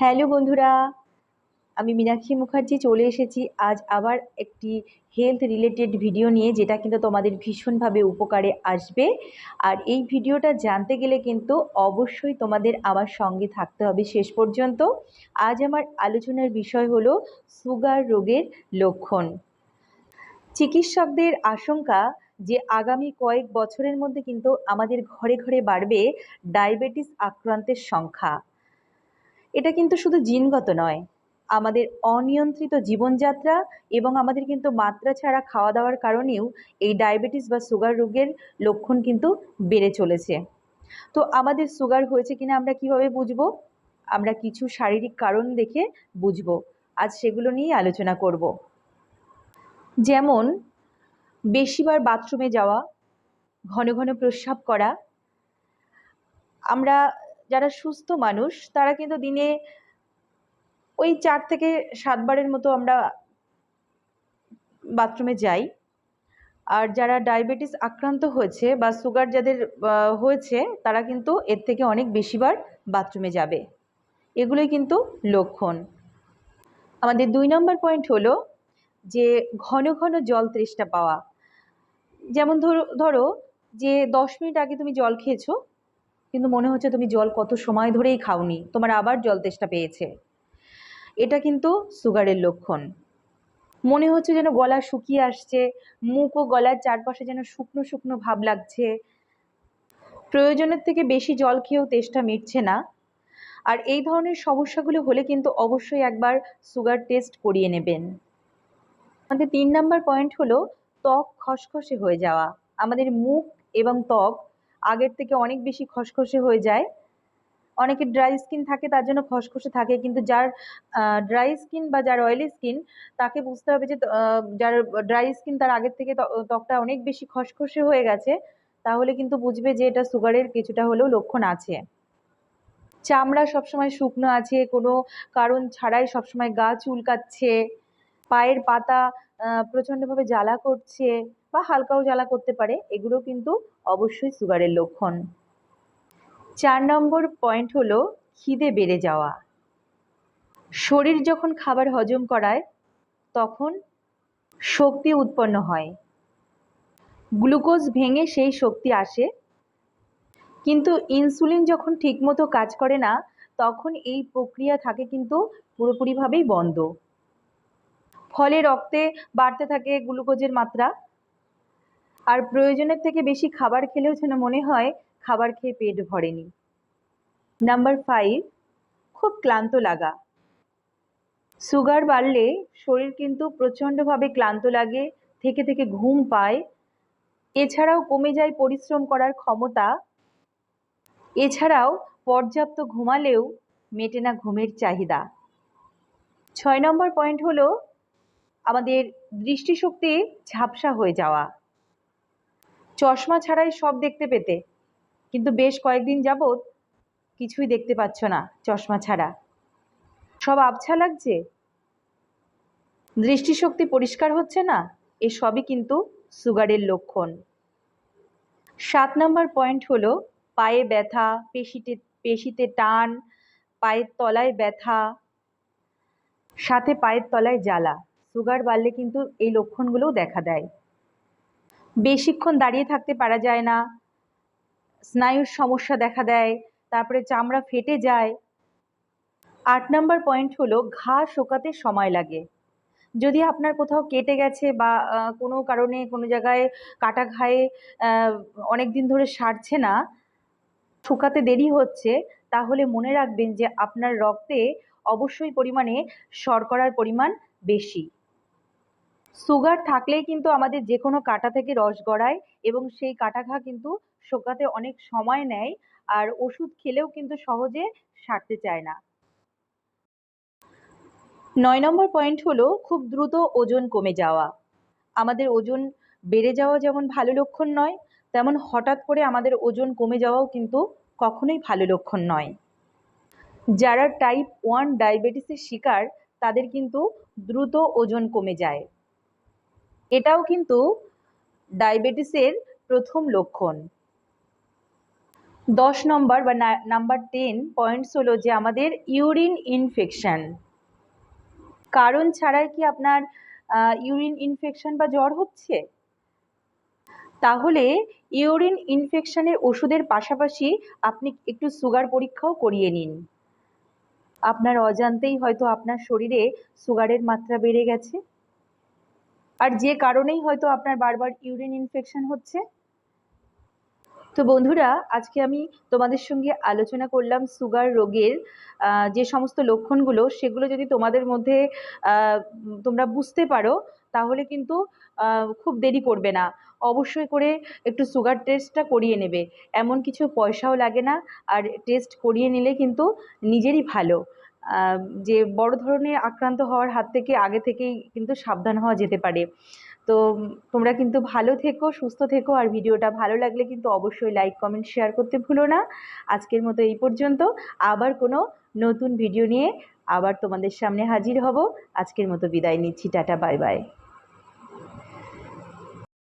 Hello বন্ধুরা, আমি মীনাক্ষী মুখার্জি চলে এসেছি আজ আবার একটি হেলথ রিলেটেড ভিডিও নিয়ে, যেটা কিন্তু তোমাদের ভীষণভাবে উপকারে আসবে। আর এই ভিডিওটা জানতে গেলে কিন্তু অবশ্যই তোমাদের আমার সঙ্গে থাকতে হবে শেষ পর্যন্ত। আজ আমার আলোচনার বিষয় হলো সুগার রোগের লক্ষণ। চিকিৎসকদের আশঙ্কা যে আগামী কয়েক বছরের মধ্যে কিন্তু আমাদের ঘরে ঘরে বাড়বে ডায়াবেটিস আক্রান্তের সংখ্যা। এটা কিন্তু শুধু জিনগত নয়, আমাদের অনিয়ন্ত্রিত জীবনযাত্রা এবং আমাদের কিন্তু মাত্রা ছাড়া খাওয়া দাওয়ার কারণেও এই ডায়াবেটিস বা সুগার রোগের লক্ষণ কিন্তু বেড়ে চলেছে। তো আমাদের সুগার হয়েছে কিনা আমরা কিভাবে বুঝবো? আমরা কিছু শারীরিক কারণ দেখে বুঝবো। আজ সেগুলো নিয়েই আলোচনা করব। যেমন বেশিবার বাথরুমে যাওয়া, ঘন ঘন প্রস্রাব করা। আমরা যারা সুস্থ মানুষ তারা কিন্তু দিনে ওই 4 থেকে 7 বারের মতো আমরা বাথরুমে যাই। আর যারা ডায়াবেটিস আক্রান্ত হয়েছে বা সুগার যাদের হয়েছে তারা কিন্তু এর থেকে অনেক বেশিবার বাথরুমে যাবে। এগুলোই কিন্তু লক্ষণ। আমাদের 2 নম্বর পয়েন্ট হলো যে ঘন ঘন জল তেষ্টা পাওয়া। যেমন ধরো যে 10 মিনিট আগে তুমি জল খেয়েছো, কিন্তু মনে হচ্ছে তুমি জল কত সময় ধরেই খাওনি, তোমার আবার জল তেষ্টা পেয়েছে। এটা কিন্তু সুগারের লক্ষণ। মনে হচ্ছে যেন গলা শুকিয়ে আসছে, মুখ ও গলার চারপাশে যেন শুকনো শুকনো ভাব লাগছে, প্রয়োজনের থেকে বেশি জল খেয়েও তেষ্টা মিটছে না। আর এই ধরনের সমস্যাগুলো হলে কিন্তু অবশ্যই একবার সুগার টেস্ট করিয়ে নেবেন। আমাদের 3 নম্বর পয়েন্ট হলো ত্বক খসখসে হয়ে যাওয়া। আমাদের মুখ এবং ত্বক আগের থেকে অনেক বেশি খসখসে হয়ে যায়। অনেকের ড্রাই স্কিন থাকে, তার জন্য খসখসে থাকে, কিন্তু যার ড্রাই স্কিন বা যার অয়েলি স্কিন তাকে বুঝতে হবে যে যার ড্রাই স্কিন তার আগের থেকে ত্বকটা অনেক বেশি খসখসে হয়ে গেছে, তাহলে কিন্তু বুঝবে যে এটা সুগারের কিছুটা হলেও লক্ষণ আছে। চামড়া সবসময় শুকনো আছে, কোনো কারণ ছাড়াই সবসময় গা চুলকাচ্ছে, পায়ের পাতা প্রচণ্ডভাবে জ্বালা করছে বা হালকাও জ্বালা করতে পারে, এগুলো কিন্তু অবশ্যই সুগারের লক্ষণ। 4 নম্বর পয়েন্ট হলো খিদে বেড়ে যাওয়া। শরীর যখন খাবার হজম করায় তখন শক্তি উৎপন্ন হয়, গ্লুকোজ ভেঙে সেই শক্তি আসে, কিন্তু ইনসুলিন যখন ঠিকমতো কাজ করে না তখন এই প্রক্রিয়া থাকে কিন্তু পুরোপুরিভাবেই বন্ধ। ফলে রক্তে বাড়তে থাকে গ্লুকোজের মাত্রা, আর প্রয়োজনের থেকে বেশি খাবার খেলেও যেন মনে হয় খাবার খেয়ে পেট ভরেনি। নাম্বার 5, খুব ক্লান্ত লাগা। সুগার বাড়লে শরীর কিন্তু প্রচণ্ডভাবে ক্লান্ত লাগে, থেকে থেকে ঘুম পায়, এছাড়াও কমে যায় পরিশ্রম করার ক্ষমতা, এছাড়াও পর্যাপ্ত ঘুমালেও মেটে না ঘুমের চাহিদা। 6 নম্বর পয়েন্ট হলো আমাদের দৃষ্টিশক্তি ঝাপসা হয়ে যাওয়া। চশমা ছাড়াই সব দেখতে পেতে, কিন্তু বেশ কয়েকদিন যাবৎ কিছুই দেখতে পাচ্ছ না চশমা ছাড়া, সব আবছা লাগছে, দৃষ্টিশক্তি পরিষ্কার হচ্ছে না, এসবই কিন্তু সুগারের লক্ষণ। 7 নম্বর পয়েন্ট হলো পায়ে ব্যথা, পেশিতে টান, পায়ের তলায় ব্যথা, সাথে পায়ের তলায় জ্বালা। সুগার বাড়লে কিন্তু এই লক্ষণগুলোও দেখা দেয়। বেশিক্ষণ দাঁড়িয়ে থাকতে পারা যায় না, স্নায়ুর সমস্যা দেখা দেয়, তারপরে চামড়া ফেটে যায়। 8 নম্বর পয়েন্ট হলো ঘা শুকাতে সময় লাগে। যদি আপনার কোথাও কেটে গেছে বা কোনো কারণে কোনো জায়গায় কাটা ঘায়ে অনেক দিন ধরে সারছে না, শুকাতে দেরি হচ্ছে, তাহলে মনে রাখবেন যে আপনার রক্তে অবশ্যই পরিমাণে শর্করার পরিমাণ বেশি। সুগার থাকলেই কিন্তু আমাদের যে কোনো কাটা থেকে রস গড়ায় এবং সেই কাটা ঘা কিন্তু শুকাতে অনেক সময় নেয়, আর ওষুধ খেলেও কিন্তু সহজে সারতে চায় না। 9 নম্বর পয়েন্ট হলো খুব দ্রুত ওজন কমে যাওয়া। আমাদের ওজন বেড়ে যাওয়া যেমন ভালো লক্ষণ নয়, তেমন হঠাৎ করে আমাদের ওজন কমে যাওয়াও কিন্তু কখনোই ভালো লক্ষণ নয়। যারা টাইপ 1 ডায়াবেটিসের শিকার তাদের কিন্তু দ্রুত ওজন কমে যায়, এটাও কিন্তু ডায়াবেটিসের প্রথম লক্ষণ। 10 নম্বর বা নাম্বার 10 পয়েন্টস হলো যে আমাদের ইউরিন ইনফেকশন। কারণ ছাড়াই কি আপনার ইউরিন ইনফেকশন বা জ্বর হচ্ছে? তাহলে ইউরিন ইনফেকশনের ওষুধের পাশাপাশি আপনি একটু সুগার পরীক্ষাও করিয়ে নিন। আপনার অজান্তেই হয়তো আপনার শরীরে সুগারের মাত্রা বেড়ে গেছে, আর যে কারণেই হয়তো আপনার বারবার ইউরিন ইনফেকশন হচ্ছে। তো বন্ধুরা, আজকে আমি তোমাদের সঙ্গে আলোচনা করলাম সুগার রোগের যে সমস্ত লক্ষণগুলো, সেগুলো যদি তোমাদের মধ্যে তোমরা বুঝতে পারো, তাহলে কিন্তু খুব দেরি করবে না, অবশ্যই করে একটু সুগার টেস্টটা করিয়ে নেবে। এমন কিছু পয়সাও লাগে না, আর টেস্ট করিয়ে নিলে কিন্তু নিজেরই ভালো। যে বড় ধরনের আক্রান্ত হওয়ার হাত থেকে আগে থেকেই কিন্তু সাবধান হওয়া যেতে পারে। তো তোমরা কিন্তু ভালো থেকো, সুস্থ থেকো, আর ভিডিওটা ভালো লাগলে কিন্তু অবশ্যই লাইক কমেন্ট শেয়ার করতে ভুলো না। আজকের মতো এই পর্যন্ত। আবার কোনো নতুন ভিডিও নিয়ে আবার তোমাদের সামনে হাজির হব। আজকের মতো বিদায় নিচ্ছি, টাটা, বাই বাই।